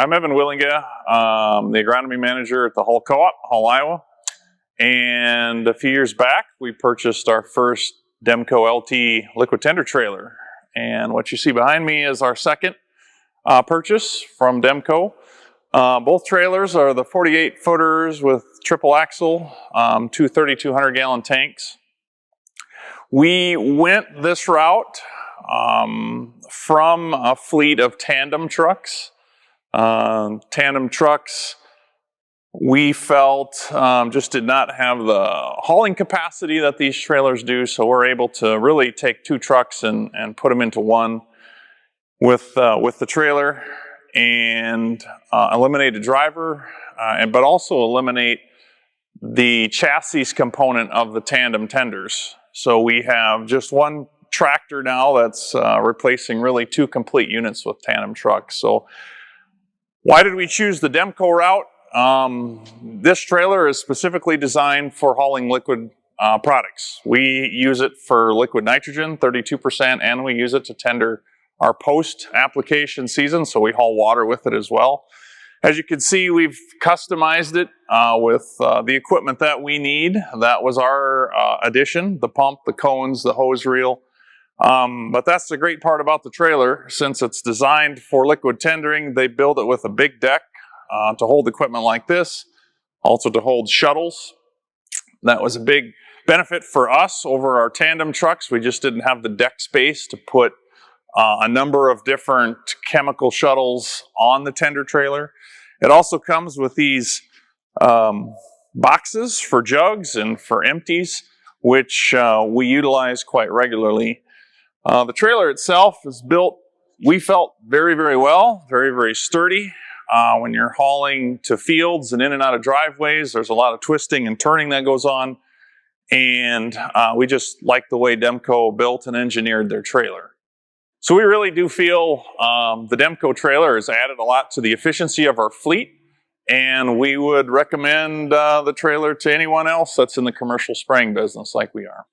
I'm Evan Wielenga, the agronomy manager at the Hull Co-op, Hull, Iowa. And a few years back, we purchased our first Demco LT liquid tender trailer. And what you see behind me is our second purchase from Demco. Both trailers are the 48 footers with triple axle, two 3,200 gallon tanks. We went this route from a fleet of Tandem Trucks. Tandem Trucks, we felt, just did not have the hauling capacity that these trailers do, so we're able to really take two trucks and put them into one with the trailer and eliminate a driver, but also eliminate the chassis component of the tandem tenders. So we have just one tractor now that's replacing really two complete units with Tandem Trucks. So why did we choose the Demco route? This trailer is specifically designed for hauling liquid products. We use it for liquid nitrogen, 32%, and we use it to tender our post-application season, so we haul water with it as well. As you can see, we've customized it with the equipment that we need. That was our addition: the pump, the cones, the hose reel. But that's the great part about the trailer. Since it's designed for liquid tendering, they build it with a big deck to hold equipment like this, also to hold shuttles. That was a big benefit for us over our Tandem Trucks. We just didn't have the deck space to put a number of different chemical shuttles on the tender trailer. It also comes with these boxes for jugs and for empties, which we utilize quite regularly. The trailer itself is built, we felt, very, very well, very, very sturdy. When you're hauling to fields and in and out of driveways, there's a lot of twisting and turning that goes on. And we just like the way Demco built and engineered their trailer. So we really do feel the Demco trailer has added a lot to the efficiency of our fleet, and we would recommend the trailer to anyone else that's in the commercial spraying business like we are.